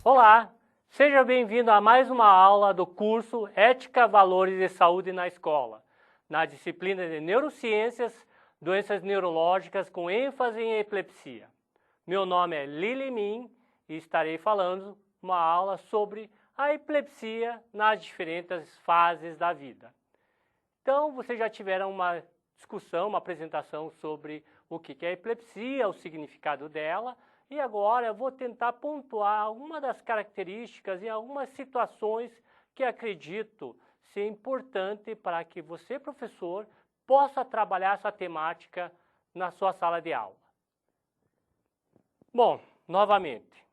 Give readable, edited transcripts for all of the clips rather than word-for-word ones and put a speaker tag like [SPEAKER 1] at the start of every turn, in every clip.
[SPEAKER 1] Olá, seja bem-vindo a mais uma aula do curso Ética, Valores e Saúde na Escola, na disciplina de Neurociências, Doenças Neurológicas com ênfase em epilepsia. Meu nome é Lili Min e estarei falando uma aula sobre a epilepsia nas diferentes fases da vida. Então, vocês já tiveram uma discussão, uma apresentação sobre o que é a epilepsia, o significado dela, e agora eu vou tentar pontuar algumas das características e algumas situações que acredito ser importante para que você, professor, possa trabalhar essa temática na sua sala de aula. Bom, novamente,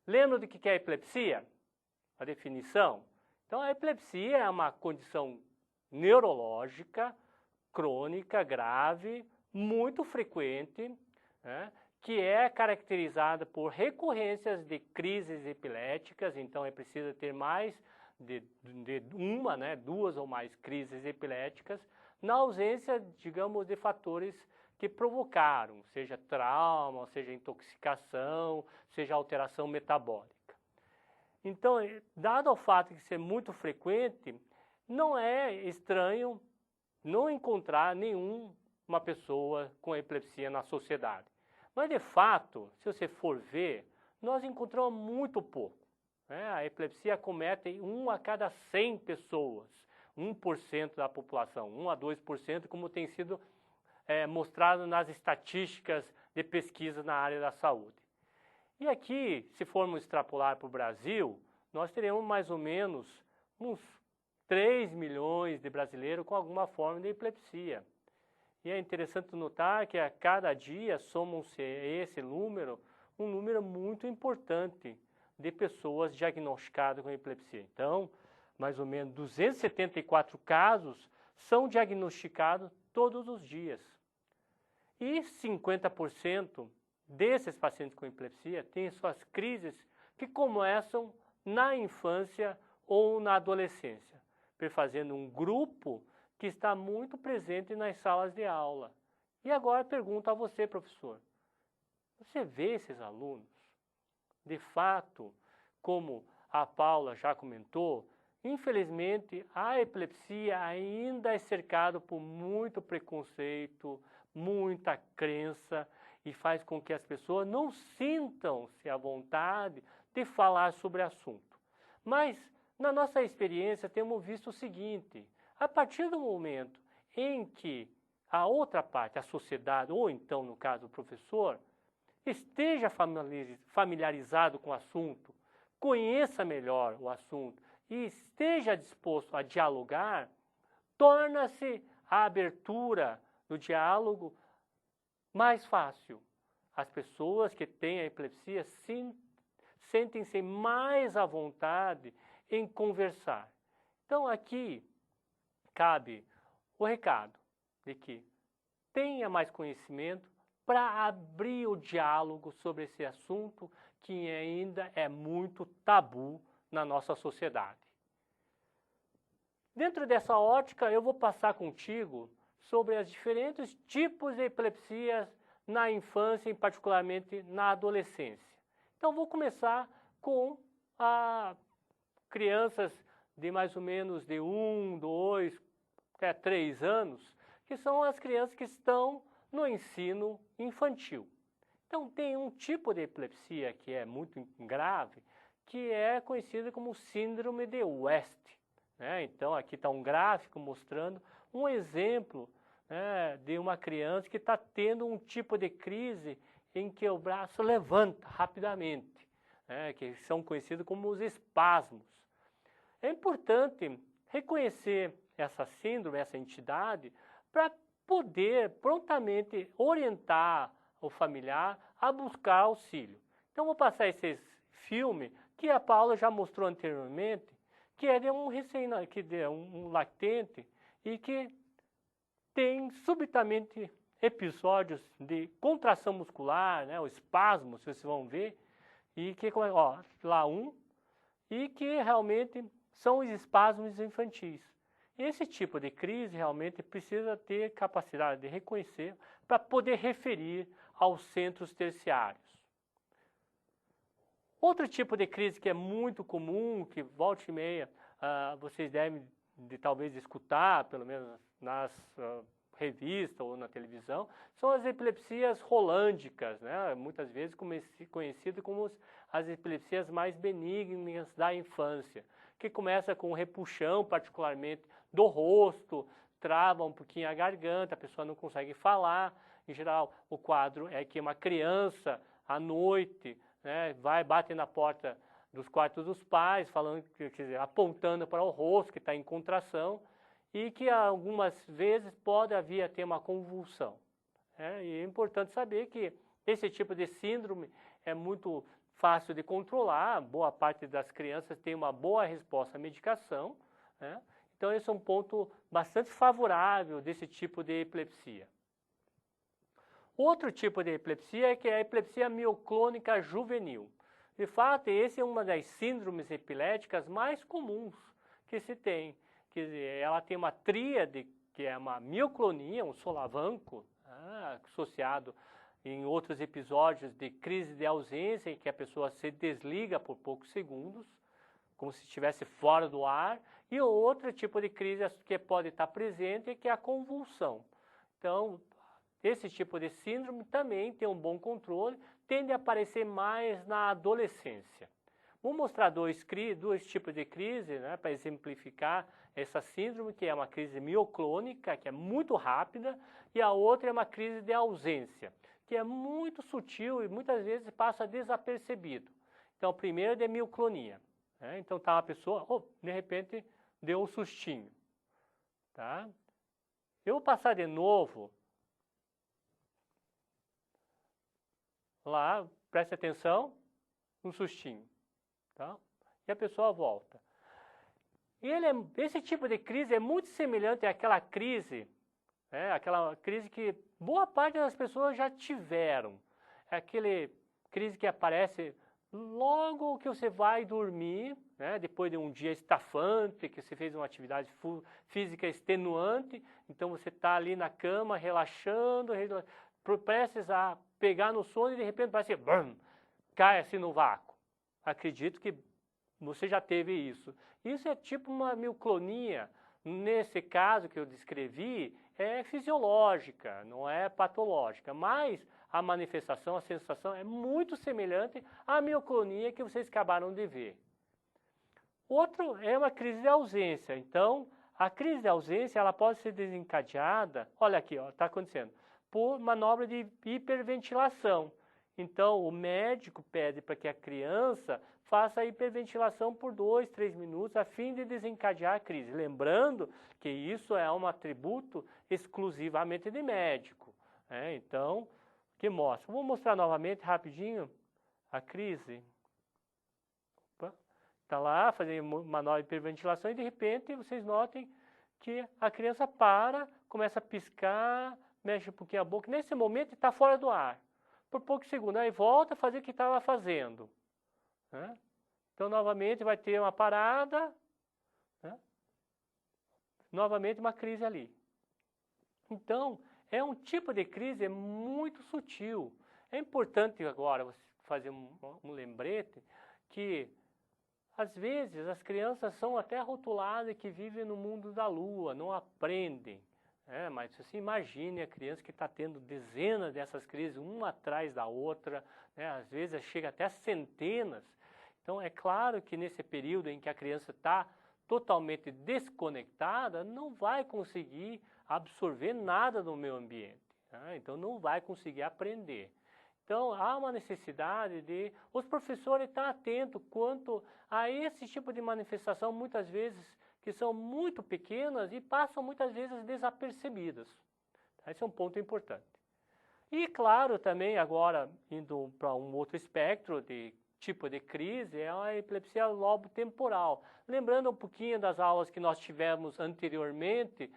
[SPEAKER 1] lembra do que é a epilepsia? A definição? Então, a epilepsia é uma condição neurológica, crônica, grave, muito frequente, né, que é caracterizada por recorrências de crises epiléticas, então é preciso ter mais de duas ou mais crises epiléticas, na ausência, digamos, de fatores que provocaram, seja trauma, seja intoxicação, seja alteração metabólica. Então, dado o fato de ser muito frequente, não é estranho não encontrar nenhuma pessoa com epilepsia na sociedade. Mas, de fato, se você for ver, nós encontramos muito pouco. Né? A epilepsia acomete 1 a cada 100 pessoas, 1% da população, 1 a 2%, como tem sido mostrado nas estatísticas de pesquisa na área da saúde. E aqui, se formos extrapolar para o Brasil, nós teremos mais ou menos uns 3 milhões de brasileiros com alguma forma de epilepsia. E é interessante notar que a cada dia somam-se esse número, um número muito importante de pessoas diagnosticadas com epilepsia. Então, mais ou menos 274 casos são diagnosticados todos os dias. E 50% desses pacientes com epilepsia têm suas crises que começam na infância ou na adolescência, perfazendo um grupo que está muito presente nas salas de aula. E agora pergunto a você, professor, você vê esses alunos? De fato, como a Paula já comentou, infelizmente a epilepsia ainda é cercada por muito preconceito, muita crença, e faz com que as pessoas não sintam-se à vontade de falar sobre o assunto. Mas, na nossa experiência, temos visto o seguinte: a partir do momento em que a outra parte, a sociedade, ou então, no caso, o professor, esteja familiarizado com o assunto, conheça melhor o assunto e esteja disposto a dialogar, torna-se a abertura do diálogo mais fácil. As pessoas que têm a epilepsia sentem-se mais à vontade em conversar. Então, aqui cabe o recado de que tenha mais conhecimento para abrir o diálogo sobre esse assunto que ainda é muito tabu na nossa sociedade. Dentro dessa ótica, eu vou passar contigo sobre os diferentes tipos de epilepsias na infância e particularmente na adolescência. Então, vou começar com crianças de mais ou menos de 1, 2, até 3 anos, que são as crianças que estão no ensino infantil. Então, tem um tipo de epilepsia que é muito grave, que é conhecido como síndrome de West. Né? Então, aqui está um gráfico mostrando um exemplo, né, de uma criança que está tendo um tipo de crise em que o braço levanta rapidamente, né, que são conhecidos como os espasmos. É importante reconhecer essa síndrome, essa entidade, para poder prontamente orientar o familiar a buscar auxílio. Então, vou passar esse filme que a Paula já mostrou anteriormente, que é de um lactente e que tem subitamente episódios de contração muscular, né, o espasmo, vocês vão ver, e que, ó, lá e que realmente são os espasmos infantis. Esse tipo de crise realmente precisa ter capacidade de reconhecer para poder referir aos centros terciários. Outro tipo de crise que é muito comum, que volta e meia vocês devem talvez escutar, pelo menos nas revistas ou na televisão, são as epilepsias rolândicas, né? Muitas vezes conhecidas como as epilepsias mais benignas da infância, que começa com repuxão, particularmente do rosto, trava um pouquinho a garganta, a pessoa não consegue falar. Em geral, o quadro é que uma criança, à noite, né, bate na porta dos quartos dos pais, falando, quer dizer, apontando para o rosto, que está em contração, e que algumas vezes pode haver até uma convulsão. E é importante saber que esse tipo de síndrome é muito fácil de controlar, boa parte das crianças tem uma boa resposta à medicação, né? Então esse é um ponto bastante favorável desse tipo de epilepsia. Outro tipo de epilepsia é que é a epilepsia mioclônica juvenil. De fato, esse é uma das síndromes epiléticas mais comuns que se tem. Quer dizer, ela tem uma tríade, que é uma mioclonia, um solavanco, associado em outros episódios de crise de ausência, em que a pessoa se desliga por poucos segundos, como se estivesse fora do ar, e outro tipo de crise que pode estar presente, que é a convulsão. Então, esse tipo de síndrome também tem um bom controle, tende a aparecer mais na adolescência. Vou mostrar dois tipos de crise, né, para exemplificar essa síndrome, que é uma crise mioclônica, que é muito rápida, e a outra é uma crise de ausência, que é muito sutil e muitas vezes passa desapercebido. Então, a primeira é de mioclonia. Né? Então, tá uma pessoa, de repente, deu um sustinho. Tá? Eu vou passar de novo. Lá, preste atenção, um sustinho. Tá? E a pessoa volta. E esse tipo de crise é muito semelhante àquela crise, aquela crise que boa parte das pessoas já tiveram. É aquele crise que aparece logo que você vai dormir, né, depois de um dia estafante, que você fez uma atividade física extenuante, então você está ali na cama relaxando, prestes a pegar no sono e de repente parece que cai assim no vácuo. Acredito que você já teve isso. Isso é tipo uma mioclonia. Nesse caso que eu descrevi, é fisiológica, não é patológica, mas a manifestação, a sensação é muito semelhante à mioclonia que vocês acabaram de ver. Outro é uma crise de ausência. Então, a crise de ausência ela pode ser desencadeada, olha aqui, está acontecendo, por manobra de hiperventilação. Então, o médico pede para que a criança faça a hiperventilação por 2, 3 minutos a fim de desencadear a crise. Lembrando que isso é um atributo exclusivamente de médico. Então, que mostra. Vou mostrar novamente, rapidinho, a crise. Está lá, fazendo manobra de hiperventilação e de repente vocês notem que a criança para, começa a piscar, mexe um pouquinho a boca. Nesse momento está fora do ar. Por poucos segundos, aí volta a fazer o que estava fazendo. Né? Então, novamente, vai ter uma parada, né? Novamente uma crise ali. Então, é um tipo de crise muito sutil. É importante agora você fazer um lembrete que, às vezes, as crianças são até rotuladas que vivem no mundo da lua, não aprendem. Mas você imagine a criança que está tendo dezenas dessas crises, uma atrás da outra, né? Às vezes chega até centenas. Então é claro que nesse período em que a criança está totalmente desconectada, não vai conseguir absorver nada do meio ambiente. Então não vai conseguir aprender. Então há uma necessidade de os professores estar atentos quanto a esse tipo de manifestação, muitas vezes que são muito pequenas e passam muitas vezes desapercebidas. Esse é um ponto importante. E claro, também agora indo para um outro espectro de tipo de crise, é a epilepsia lobo-temporal. Lembrando um pouquinho das aulas que nós tivemos anteriormente,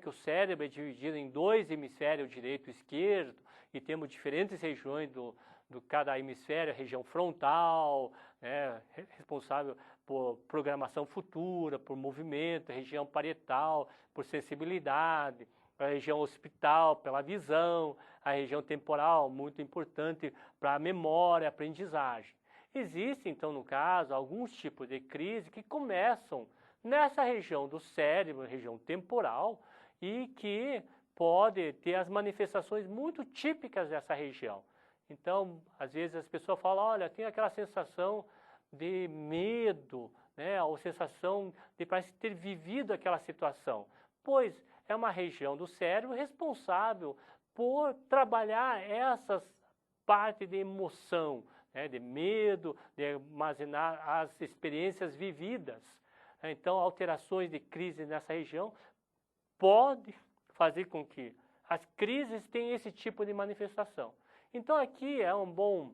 [SPEAKER 1] que o cérebro é dividido em 2 hemisférios, direito e esquerdo, e temos diferentes regiões do cada hemisfério, a região frontal, responsável por programação futura, por movimento, a região parietal, por sensibilidade, a região occipital pela visão, a região temporal, muito importante para a memória, aprendizagem. Existem, então, no caso, alguns tipos de crise que começam nessa região do cérebro, região temporal, e que pode ter as manifestações muito típicas dessa região. Então, às vezes as pessoas falam, olha, tem aquela sensação de medo, né, ou sensação de parece ter vivido aquela situação, pois é uma região do cérebro responsável por trabalhar essas partes de emoção, né, de medo, de armazenar as experiências vividas. Então, alterações de crise nessa região pode fazer com que as crises tenham esse tipo de manifestação. Então, aqui é um bom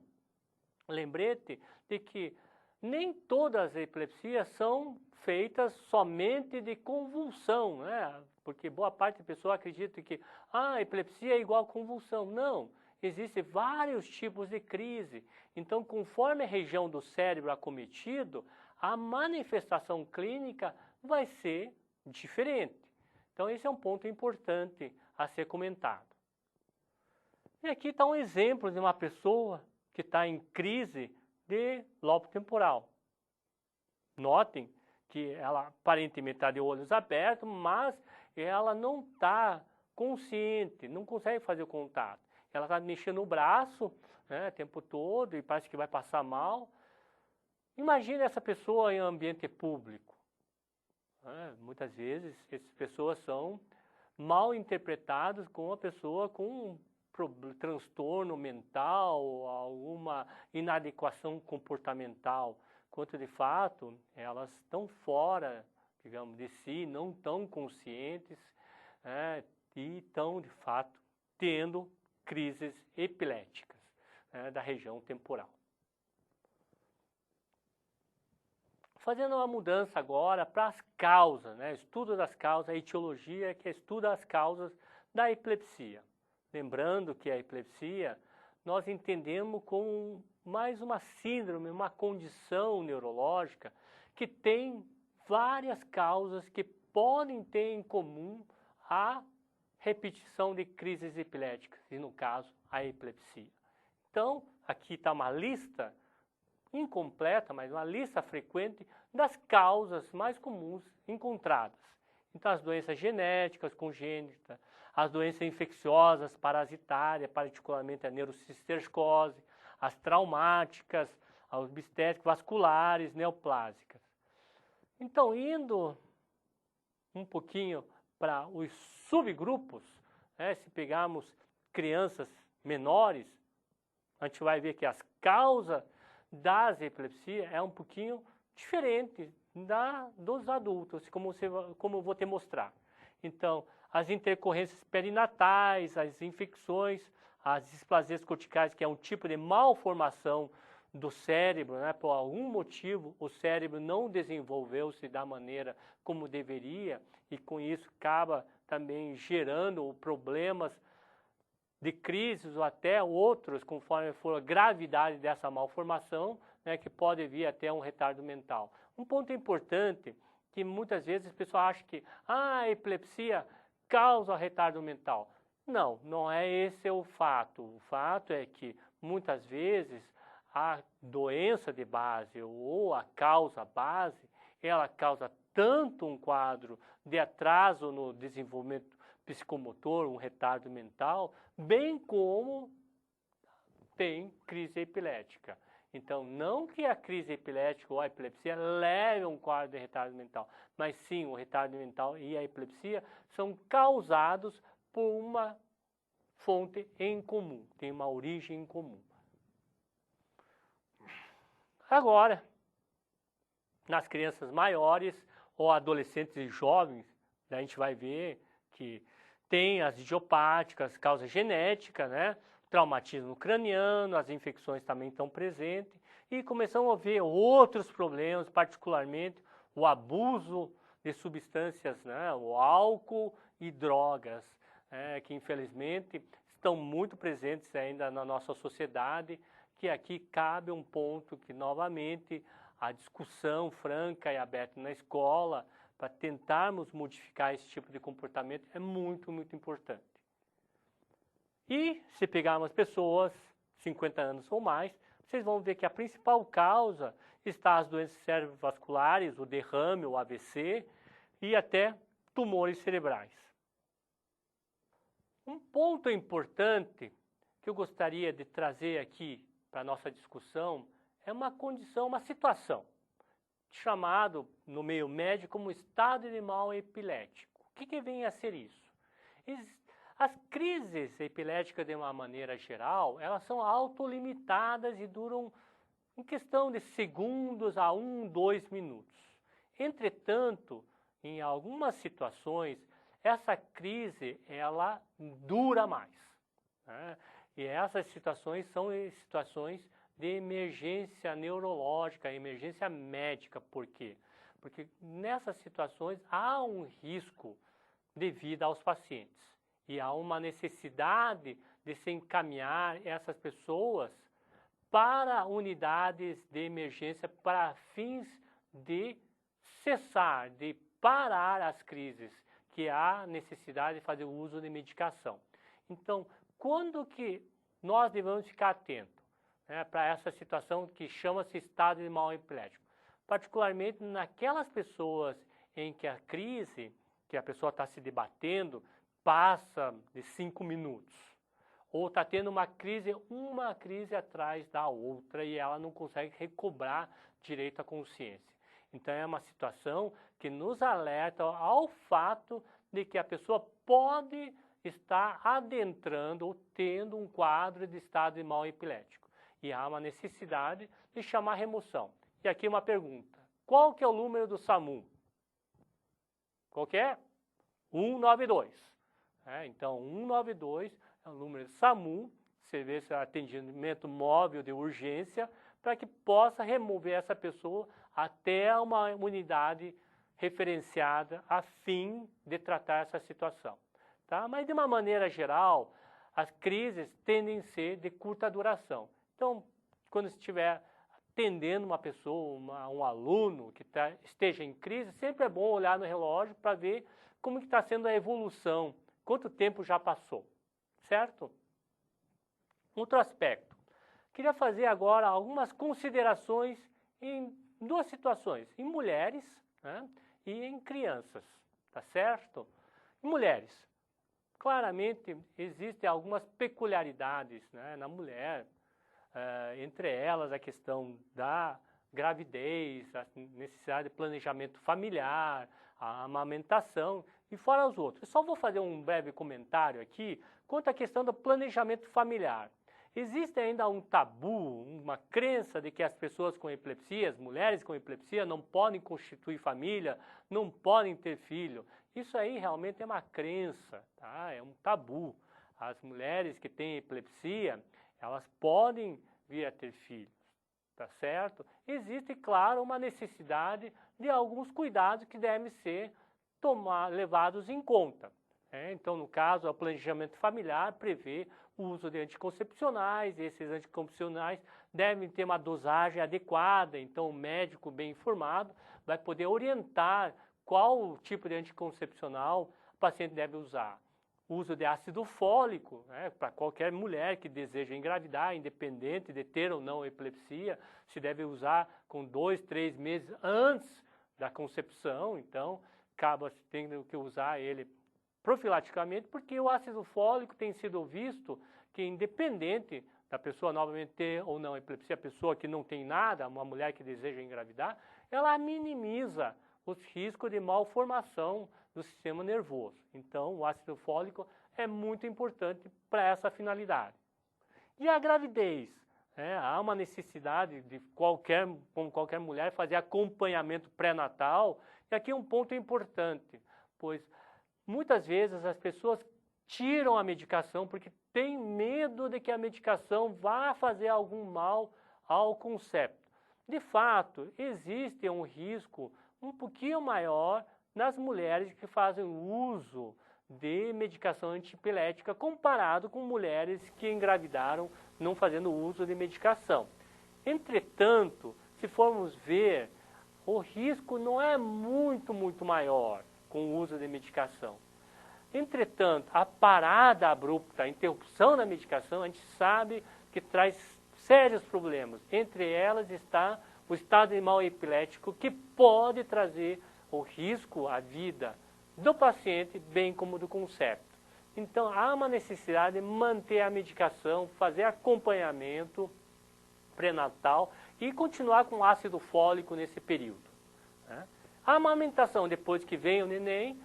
[SPEAKER 1] lembrete de que nem todas as epilepsias são feitas somente de convulsão, né? Porque boa parte da pessoa acredita que a epilepsia é igual a convulsão. Não, existem vários tipos de crise. Então, conforme a região do cérebro acometido, a manifestação clínica vai ser diferente. Então, esse é um ponto importante a ser comentado. E aqui está um exemplo de uma pessoa que está em crise de lobo temporal. Notem que ela aparentemente está de olhos abertos, mas ela não está consciente, não consegue fazer o contato. Ela está mexendo o braço, né, o tempo todo e parece que vai passar mal. Imagine essa pessoa em ambiente público. Muitas vezes essas pessoas são mal interpretadas como uma pessoa com um transtorno mental, alguma inadequação comportamental, quanto de fato elas estão fora, digamos, de si, não tão conscientes, e estão de fato tendo crises epiléticas, da região temporal. Fazendo uma mudança agora para as causas, estudo das causas, a etiologia, que estuda as causas da epilepsia. Lembrando que a epilepsia nós entendemos como mais uma síndrome, uma condição neurológica que tem várias causas que podem ter em comum a repetição de crises epiléticas, e no caso, a epilepsia. Então, aqui está uma lista incompleta, mas uma lista frequente das causas mais comuns encontradas. Então, as doenças genéticas, congênitas, as doenças infecciosas, parasitárias, particularmente a neurocistercose, as traumáticas, as obstétricas, vasculares, neoplásicas. Então, indo um pouquinho para os subgrupos, se pegarmos crianças menores, a gente vai ver que as causas das epilepsias é um pouquinho diferente dos adultos, como eu vou te mostrar. Então, as intercorrências perinatais, as infecções, as displasias corticais, que é um tipo de malformação do cérebro, por algum motivo o cérebro não desenvolveu-se da maneira como deveria, e com isso acaba também gerando problemas de crises ou até outros, conforme for a gravidade dessa malformação, que pode vir até um retardo mental. Um ponto importante, que muitas vezes as pessoas acham que a epilepsia causa retardo mental. Não, não é esse o fato. O fato é que muitas vezes a doença de base ou a causa base, ela causa tanto um quadro de atraso no desenvolvimento psicomotor, um retardo mental, bem como tem crise epilética. Então, não que a crise epilética ou a epilepsia leve a um quadro de retardo mental, mas sim, o retardo mental e a epilepsia são causados por uma fonte em comum, tem uma origem em comum. Agora, nas crianças maiores ou adolescentes e jovens, a gente vai ver que tem as idiopáticas, causa genética, traumatismo craniano, as infecções também estão presentes, e começamos a ver outros problemas, particularmente o abuso de substâncias, o álcool e drogas, que infelizmente estão muito presentes ainda na nossa sociedade, que aqui cabe um ponto que, novamente, a discussão franca e aberta na escola, para tentarmos modificar esse tipo de comportamento, é muito, muito importante. E se pegarmos pessoas, 50 anos ou mais, vocês vão ver que a principal causa está as doenças cerebrovasculares, o derrame, o AVC e até tumores cerebrais. Um ponto importante que eu gostaria de trazer aqui para a nossa discussão é uma condição, uma situação, chamado no meio médico como estado animal epilético. O que vem a ser isso? As crises epiléticas, de uma maneira geral, elas são autolimitadas e duram em questão de segundos a 1, 2 minutos. Entretanto, em algumas situações, essa crise ela dura mais, né? E essas situações são situações de emergência neurológica, emergência médica. Por quê? Porque nessas situações há um risco de vida aos pacientes e há uma necessidade de se encaminhar essas pessoas para unidades de emergência para fins de cessar, de parar as crises, que há necessidade de fazer o uso de medicação. Então, quando que nós devemos ficar atentos, né, para essa situação que chama-se estado animal epilético? Particularmente naquelas pessoas em que a crise, que a pessoa está se debatendo, passa de 5 minutos. Ou está tendo uma crise atrás da outra e ela não consegue recobrar direito à consciência. Então é uma situação que nos alerta ao fato de que a pessoa pode estar adentrando ou tendo um quadro de estado animal epilético. E há uma necessidade de chamar remoção. E aqui uma pergunta. Qual que é o número do SAMU? Qual que é? 192. Então, 192 é o número do SAMU, Serviço de Atendimento Móvel de Urgência, para que possa remover essa pessoa até uma unidade referenciada a fim de tratar essa situação. Tá? Mas, de uma maneira geral, as crises tendem a ser de curta duração. Então, quando estiver atendendo uma pessoa, um aluno que esteja em crise, sempre é bom olhar no relógio para ver como está sendo a evolução, quanto tempo já passou, certo? Outro aspecto. Queria fazer agora algumas considerações em duas situações, em mulheres, né, e em crianças, tá certo? Em mulheres, claramente existem algumas peculiaridades, né, na mulher, entre elas a questão da gravidez, a necessidade de planejamento familiar, a amamentação e fora os outros. Eu só vou fazer um breve comentário aqui quanto à questão do planejamento familiar. Existe ainda um tabu, uma crença de que as pessoas com epilepsia, as mulheres com epilepsia, não podem constituir família, não podem ter filho. Isso aí realmente é uma crença, tá? É um tabu. As mulheres que têm epilepsia, elas podem vir a ter filhos, tá certo? Existe, claro, uma necessidade de alguns cuidados que devem ser levados em conta. Então, no caso, o planejamento familiar prevê o uso de anticoncepcionais, e esses anticoncepcionais devem ter uma dosagem adequada, então o médico bem informado vai poder orientar qual tipo de anticoncepcional o paciente deve usar. O uso de ácido fólico, né, para qualquer mulher que deseja engravidar, independente de ter ou não epilepsia, se deve usar com 2, 3 meses antes da concepção, então acaba tendo que usar ele profilaticamente, porque o ácido fólico tem sido visto que, independente da pessoa novamente ter ou não epilepsia, a pessoa que não tem nada, uma mulher que deseja engravidar, ela minimiza os riscos de malformação do sistema nervoso. Então, o ácido fólico é muito importante para essa finalidade. E a gravidez? Há uma necessidade de como qualquer mulher, fazer acompanhamento pré-natal. E aqui é um ponto importante, pois muitas vezes as pessoas tiram a medicação porque têm medo de que a medicação vá fazer algum mal ao concepto. De fato, existe um risco um pouquinho maior nas mulheres que fazem uso de medicação antiepilética comparado com mulheres que engravidaram não fazendo uso de medicação. Entretanto, se formos ver, o risco não é muito maior com o uso de medicação. Entretanto, a parada abrupta, a interrupção da medicação, a gente sabe que traz sérios problemas. Entre elas está o estado animal epilético, que pode trazer o risco à vida do paciente, bem como do concepto. Então, há uma necessidade de manter a medicação, fazer acompanhamento pré-natal e continuar com ácido fólico nesse período. Né? A amamentação, depois que vem o neném,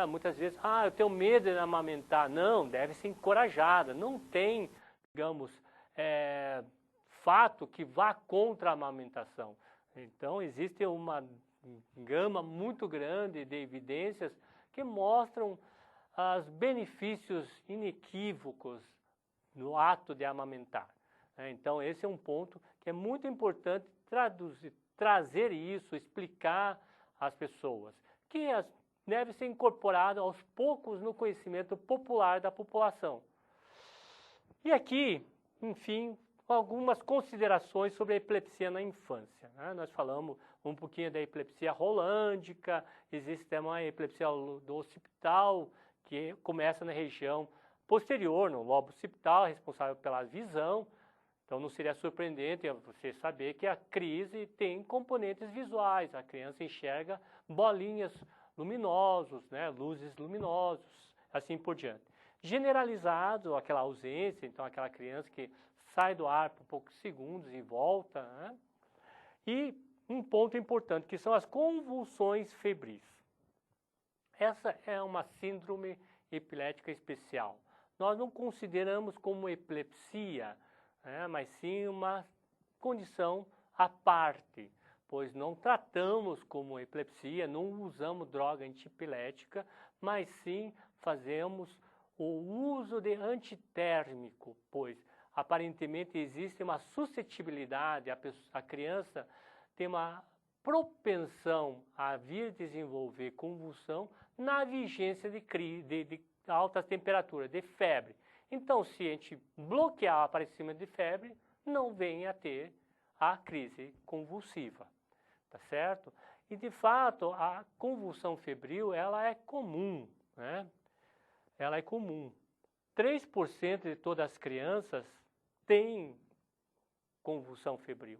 [SPEAKER 1] muitas vezes, eu tenho medo de amamentar. Não, deve ser encorajada. Não tem, digamos, fato que vá contra a amamentação. Então, existe uma gama muito grande de evidências que mostram os benefícios inequívocos no ato de amamentar. Então, esse é um ponto que é muito importante trazer isso, explicar às pessoas, que deve ser incorporado aos poucos no conhecimento popular da população. E aqui, enfim, algumas considerações sobre a epilepsia na infância. Nós falamos um pouquinho da epilepsia rolândica, existe também a epilepsia do occipital, que começa na região posterior, no lobo occipital, responsável pela visão. Então não seria surpreendente você saber que a crise tem componentes visuais, a criança enxerga bolinhas luminosos, luzes luminosos, assim por diante. Generalizado, aquela ausência, então aquela criança que sai do ar por poucos segundos e volta. E um ponto importante, que são as convulsões febris. Essa é uma síndrome epilética especial. Nós não consideramos como epilepsia, mas sim uma condição à parte, pois não tratamos como epilepsia, não usamos droga antiepilética, mas sim fazemos o uso de antitérmico, pois aparentemente existe uma suscetibilidade, a criança tem uma propensão a vir desenvolver convulsão na vigência de altas temperaturas, de febre. Então, se a gente bloquear o aparecimento de febre, não vem a ter a crise convulsiva, tá certo? E, de fato, a convulsão febril, ela é comum, Ela é comum. 3% de todas as crianças têm convulsão febril.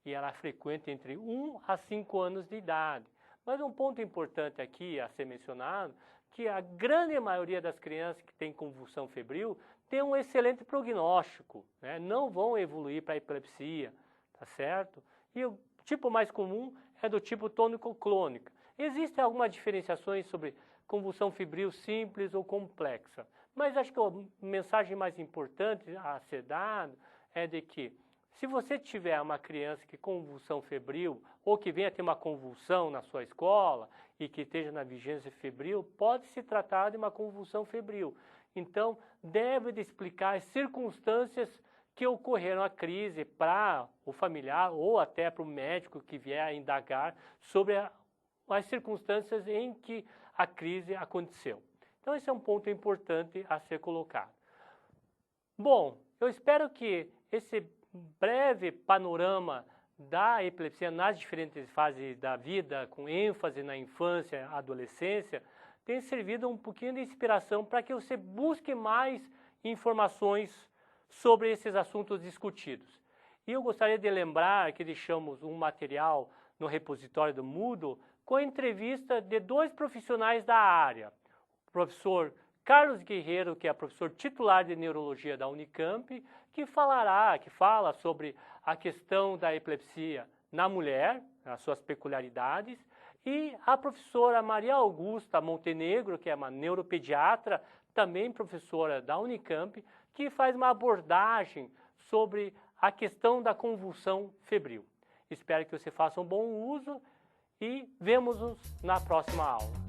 [SPEAKER 1] E ela é frequente entre 1 a 5 anos de idade. Mas um ponto importante aqui a ser mencionado, que a grande maioria das crianças que têm convulsão febril tem um excelente prognóstico, não vão evoluir para epilepsia, tá certo? E o tipo mais comum é do tipo tônico-clônica. Existem algumas diferenciações sobre convulsão febril simples ou complexa, mas acho que a mensagem mais importante a ser dada é de que, se você tiver uma criança que convulsão febril ou que venha ter uma convulsão na sua escola e que esteja na vigência febril, pode se tratar de uma convulsão febril. Então, deve de explicar as circunstâncias que ocorreram a crise para o familiar ou até para o médico que vier a indagar sobre as circunstâncias em que a crise aconteceu. Então, esse é um ponto importante a ser colocado. Bom, eu espero que esse breve panorama da epilepsia nas diferentes fases da vida, com ênfase na infância e adolescência, tenha servido um pouquinho de inspiração para que você busque mais informações sobre esses assuntos discutidos. E eu gostaria de lembrar que deixamos um material no repositório do Moodle com a entrevista de 2 profissionais da área. O professor Carlos Guerreiro, que é professor titular de neurologia da Unicamp, que fala sobre a questão da epilepsia na mulher, as suas peculiaridades, e a professora Maria Augusta Montenegro, que é uma neuropediatra, também professora da Unicamp, que faz uma abordagem sobre a questão da convulsão febril. Espero que você faça um bom uso e vemo-nos na próxima aula.